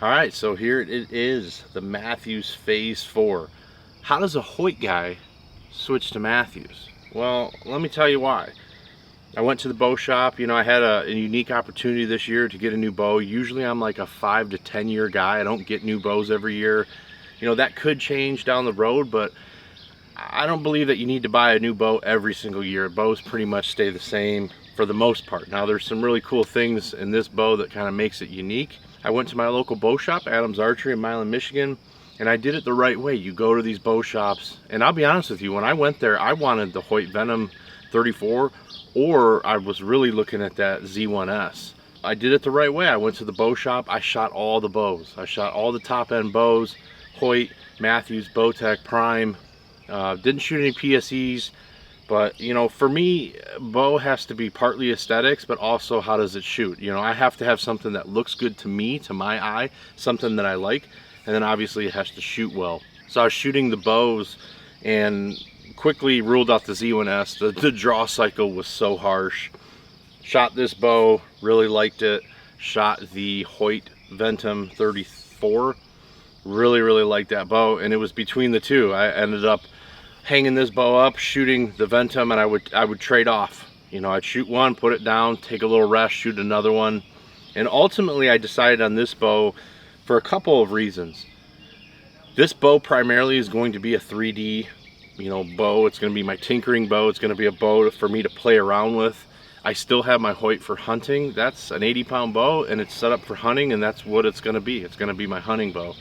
All right, so here it is, the Mathews Phase 4. How does a Hoyt guy switch to Mathews? Well, let me tell you why. I went to the bow shop. I had a unique opportunity this year to get a new bow. Usually I'm like a 5 to 10 year guy. I don't get new bows every year. That could change down the road, but I don't believe that you need to buy a new bow every single year. Bows pretty much stay the same for the most part. Now there's some really cool things in this bow that kind of makes it unique. I went to my local bow shop, Mathews Archery in Milan, Michigan, and I did it the right way. You go to these bow shops, and I'll be honest with you, when I went there, I wanted the Hoyt Venom 34, or I was really looking at that Z1S. I did it the right way. I went to the bow shop, I shot all the bows. I shot all the top end bows, Hoyt, Mathews, Bowtech, Prime. Didn't shoot any PSEs, but for me, bow has to be partly aesthetics, but also how does it shoot. I have to have something that looks good to me, to my eye, something that I like, and then obviously it has to shoot well. So I was shooting the bows and quickly ruled out the Z1S. The draw cycle was so harsh. Shot this bow, really liked it. Shot the Hoyt Ventum 34, really liked that bow, and it was between the two. I ended up hanging this bow up, shooting the Ventum, and I would trade off. I'd shoot one, put it down, take a little rest, shoot another one. And ultimately I decided on this bow for a couple of reasons. This bow primarily is going to be a 3D bow. It's going to be my tinkering bow. It's going to be a bow for me to play around with. I still have my Hoyt for hunting. That's an 80-pound bow, and it's set up for hunting, and that's what it's going to be. It's going to be my hunting bow.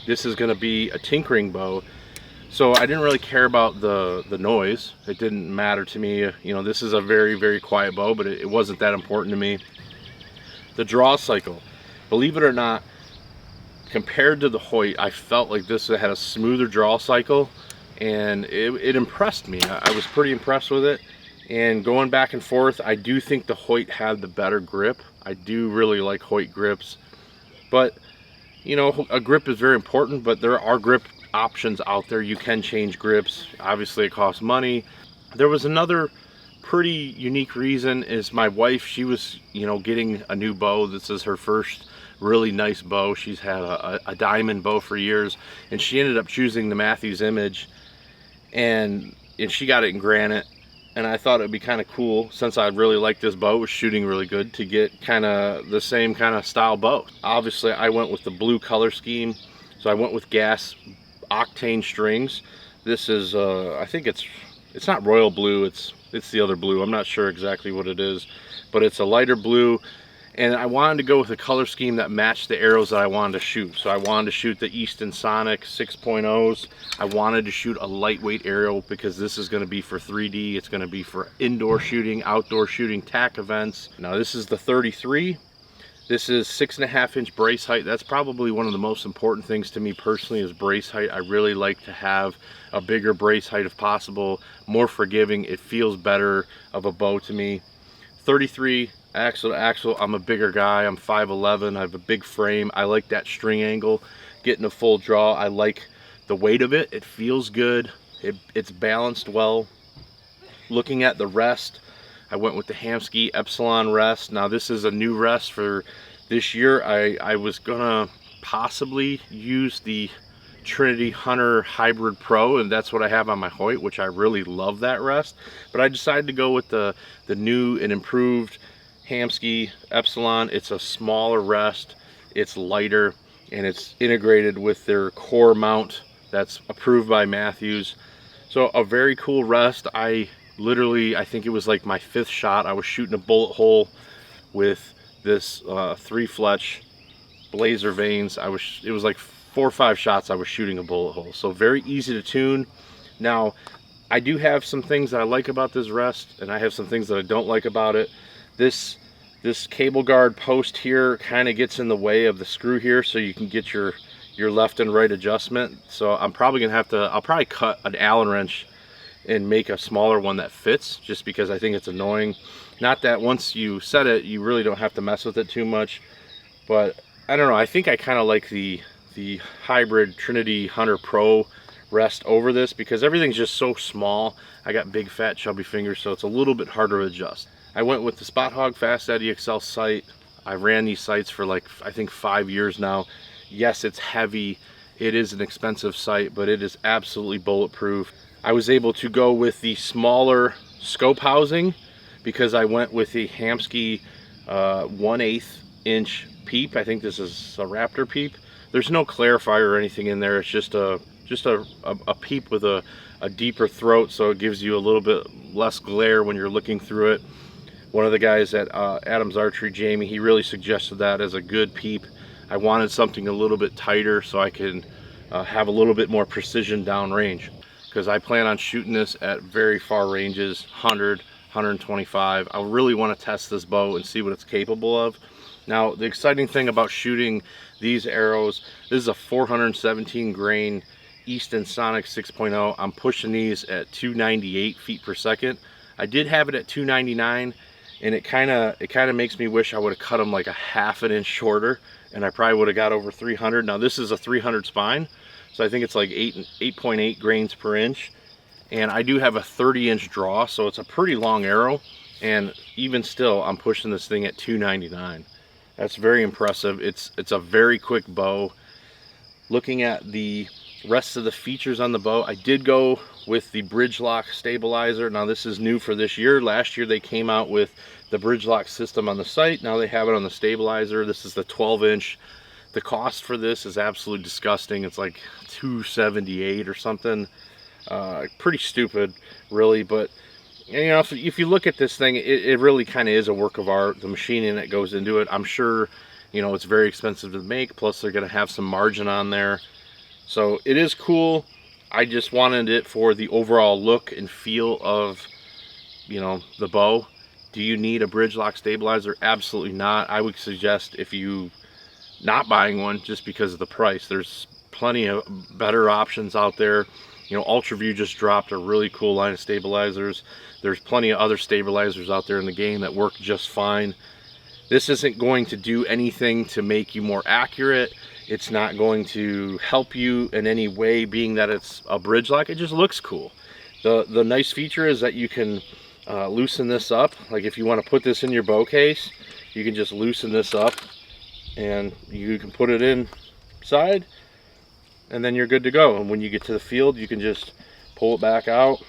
This is going to be a tinkering bow. So I didn't really care about the noise. It didn't matter to me. This is a very quiet bow, but it wasn't that important to me. The draw cycle, believe it or not, compared to the Hoyt, I felt like this had a smoother draw cycle, and it impressed me. I was pretty impressed with it. And going back and forth, I do think the Hoyt had the better grip. I do really like Hoyt grips, but a grip is very important, but there are grip options out there. You can change grips. Obviously it costs money. There was another pretty unique reason, is my wife, she was getting a new bow. This is her first really nice bow. She's had a diamond bow for years, and she ended up choosing the Mathews Image, and she got it in granite. And I thought it would be kind of cool, since I really like this bow, it was shooting really good, to get kind of the same kind of style bow. Obviously I went with the blue color scheme, so I went with gas octane strings. This is I think it's not royal blue, it's the other blue. I'm not sure exactly what it is, but it's a lighter blue, and I wanted to go with a color scheme that matched the arrows that I wanted to shoot. So I wanted to shoot the Easton Sonic 6.0s. I wanted to shoot a lightweight arrow because this is going to be for 3D. It's going to be for indoor shooting, outdoor shooting, tack events. Now this is the 33. This is 6.5-inch brace height. That's probably one of the most important things to me personally, is brace height. I really like to have a bigger brace height if possible, more forgiving. It feels better of a bow to me. 33 axle to axle. I'm a bigger guy. I'm 5'11". I have a big frame. I like that string angle, getting a full draw. I like the weight of it. It feels good. It's balanced well. Looking at the rest, I went with the Hamskea Epsilon rest. Now this is a new rest for this year. I was gonna possibly use the Trinity Hunter Hybrid Pro, and that's what I have on my Hoyt, which I really love that rest. But I decided to go with the new and improved Hamskea Epsilon. It's a smaller rest, it's lighter, and it's integrated with their core mount that's approved by Mathews. So a very cool rest. I think it was like my 5th shot. I was shooting a bullet hole with this 3 Fletch Blazer vanes. It was like 4 or 5 shots I was shooting a bullet hole. So very easy to tune. Now I do have some things that I like about this rest, and I have some things that I don't like about it. This cable guard post here kind of gets in the way of the screw here, so you can get your left and right adjustment. So I'm probably gonna have to, I'll probably cut an Allen wrench and make a smaller one that fits, just because I think it's annoying. Not that once you set it, you really don't have to mess with it too much, but I don't know. I think I kind of like the hybrid Trinity Hunter Pro rest over this, because everything's just so small. I got big fat chubby fingers, so it's a little bit harder to adjust. I went with the Spot Hogg Fast Eddy XL sight. I ran these sights for like, I think 5 years now, Yes, it's heavy. It is an expensive sight, but it is absolutely bulletproof. I was able to go with the smaller scope housing because I went with the Hamskea 1/8 inch peep. I think this is a Raptor peep. There's no clarifier or anything in there. It's just a peep with a deeper throat, so it gives you a little bit less glare when you're looking through it. One of the guys at Mathews Archery, Jamie, he really suggested that as a good peep. I wanted something a little bit tighter so I can have a little bit more precision downrange, because I plan on shooting this at very far ranges, 100, 125. I really want to test this bow and see what it's capable of. Now, the exciting thing about shooting these arrows, this is a 417 grain Easton Sonic 6.0. I'm pushing these at 298 feet per second. I did have it at 299, and it kind of makes me wish I would have cut them like a half an inch shorter, and I probably would have got over 300. Now this is a 300 spine, so I think it's like 8.8 grains per inch, and I do have a 30-inch draw, so it's a pretty long arrow, and even still I'm pushing this thing at 299. That's very impressive. It's a very quick bow. Looking at the rest of the features on the bow, I did go with the bridge lock stabilizer. Now this is new for this year. Last year they came out with the bridge lock system on the sight. Now they have it on the stabilizer. This is the 12-inch. The cost for this is absolutely disgusting. It's like $278 or something. Pretty stupid, really. But you know, if you look at this thing, it really kind of is a work of art. The machining that goes into it, I'm sure, you know, it's very expensive to make. Plus they're going to have some margin on there. So it is cool. I just wanted it for the overall look and feel of, you know, the bow. Do you need a bridge lock stabilizer? Absolutely not. I would suggest if you not buying one just because of the price. There's plenty of better options out there. You know, UltraView just dropped a really cool line of stabilizers. There's plenty of other stabilizers out there in the game that work just fine. This isn't going to do anything to make you more accurate. It's not going to help you in any way, being that it's a bridge lock. It just looks cool. The nice feature is that you can loosen this up. Like if you want to put this in your bow case, you can just loosen this up and you can put it inside, and then you're good to go. And when you get to the field, you can just pull it back out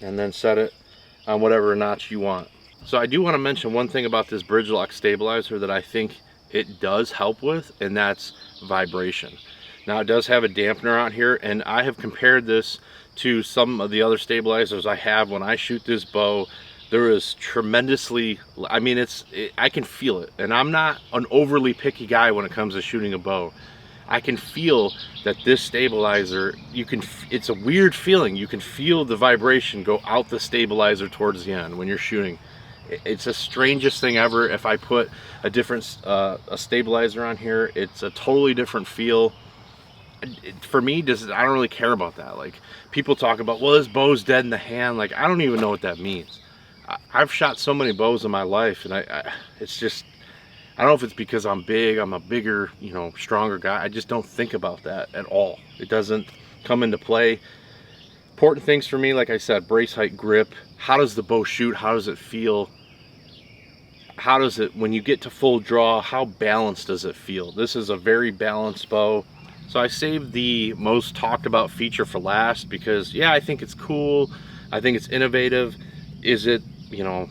and then set it on whatever notch you want. So I do want to mention one thing about this bridge lock stabilizer that I think it does help with, and that's vibration. Now it does have a dampener on here, and I have compared this to some of the other stabilizers I have when I shoot this bow. There is tremendously, I mean, I can feel it, and I'm not an overly picky guy when it comes to shooting a bow. I can feel that this stabilizer, it's a weird feeling. You can feel the vibration go out the stabilizer towards the end when you're shooting. It's the strangest thing ever. If I put a different a stabilizer on here, it's a totally different feel. For me, I don't really care about that. Like, people talk about, well, this bow's dead in the hand. Like, I don't even know what that means. I've shot so many bows in my life, and it's just, I don't know if it's because I'm big, I'm a bigger, you know, stronger guy. I just don't think about that at all. It doesn't come into play. Important things for me, like I said, brace height, grip. How does the bow shoot? How does it feel? How does it, when you get to full draw, how balanced does it feel? This is a very balanced bow. So I saved the most talked about feature for last because, yeah, I think it's cool. I think it's innovative. Is it, you know,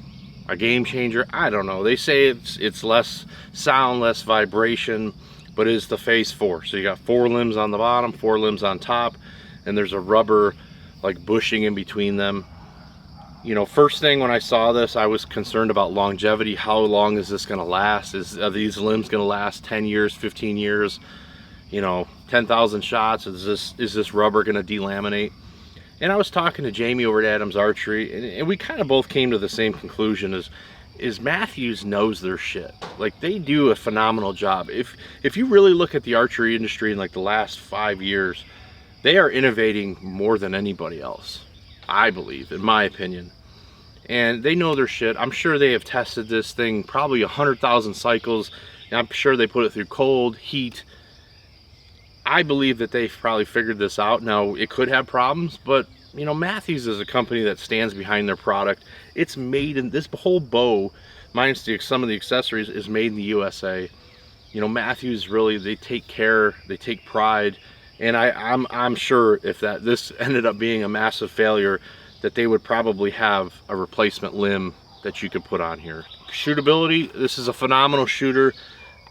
a game changer? I don't know. They say it's less sound, less vibration, but it is the Phase 4. So you got 4 limbs on the bottom, 4 limbs on top, and there's a rubber like bushing in between them. You know, first thing when I saw this, I was concerned about longevity. How long is this going to last? Are these limbs going to last 10 years, 15 years? You know, 10,000 shots? Is this rubber going to delaminate? And I was talking to Jamie over at Mathews Archery, and we kind of both came to the same conclusion: is Mathews knows their shit. Like, they do a phenomenal job. If you really look at the archery industry in like the last 5 years, they are innovating more than anybody else, I believe, in my opinion. And they know their shit. I'm sure they have tested this thing probably 100,000 cycles, and I'm sure they put it through cold, heat. I believe that they've probably figured this out. Now, it could have problems, but, you know, Mathews is a company that stands behind their product. It's made in, this whole bow, minus some of the accessories, is made in the USA. You know, Mathews really, they take care, they take pride, and I'm sure if this ended up being a massive failure, that they would probably have a replacement limb that you could put on here. Shootability, this is a phenomenal shooter.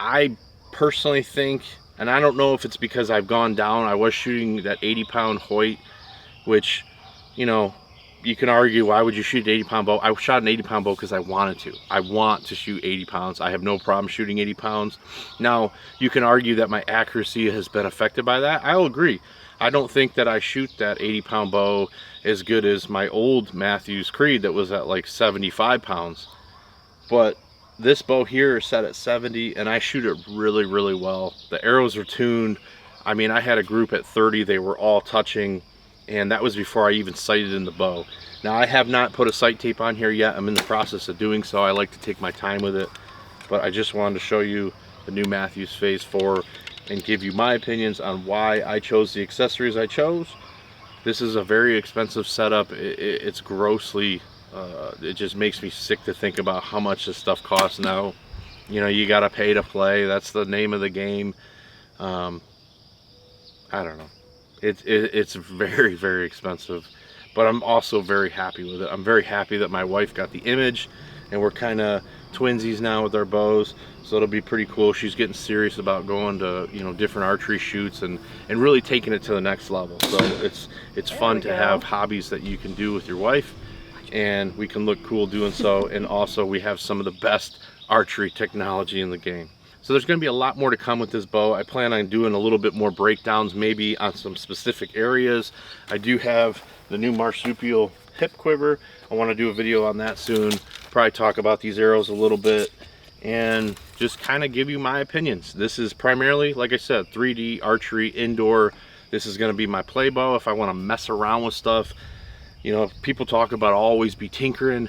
I personally think, and I don't know if it's because I've gone down, I was shooting that 80-pound Hoyt, which, you know, you can argue, why would you shoot an 80-pound bow? I shot an 80-pound bow because I wanted to. I want to shoot 80 pounds. I have no problem shooting 80 pounds. Now, you can argue that my accuracy has been affected by that. I'll agree. I don't think that I shoot that 80-pound bow as good as my old Mathews Creed that was at like 75 pounds. But this bow here is set at 70, and I shoot it really, really well. The arrows are tuned. I mean, I had a group at 30. They were all touching, and that was before I even sighted in the bow. Now, I have not put a sight tape on here yet. I'm in the process of doing so. I like to take my time with it, but I just wanted to show you the new Mathews Phase 4 and give you my opinions on why I chose the accessories I chose. This is a very expensive setup. It's grossly, it just makes me sick to think about how much this stuff costs now. You know, you gotta pay to play. That's the name of the game. I don't know. It's very, very expensive, but I'm also very happy with it. I'm very happy that my wife got the image, and we're kind of twinsies now with our bows, so it'll be pretty cool. She's getting serious about going to, you know, different archery shoots and really taking it to the next level. So it's fun to have hobbies that you can do with your wife, and we can look cool doing so, and also we have some of the best archery technology in the game. So there's going to be a lot more to come with this bow. I plan on doing a little bit more breakdowns, maybe on some specific areas. I do have the new marsupial hip quiver. I want to do a video on that soon. Probably talk about these arrows a little bit and just kind of give you my opinions. This is primarily, like I said, 3D archery indoor. This is going to be my play bow if I want to mess around with stuff. You know, people talk about always be tinkering.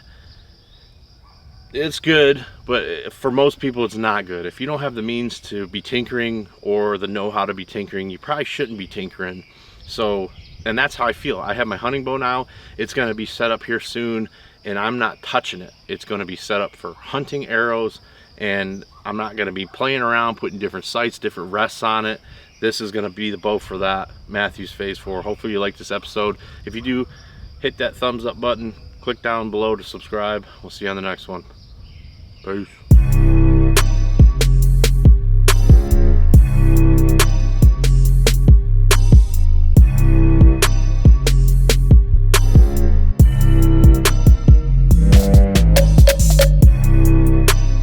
It's good, but for most people it's not good. If you don't have the means to be tinkering or the know-how to be tinkering, you probably shouldn't be tinkering. So, and that's how I feel. I have my hunting bow now. It's going to be set up here soon, and I'm not touching it. It's going to be set up for hunting arrows, and I'm not going to be playing around, putting different sights, different rests on it. This is going to be the bow for that, Mathews Phase 4. Hopefully you like this episode. If you do, hit that thumbs up button, click down below to subscribe. We'll see you on the next one. Peace.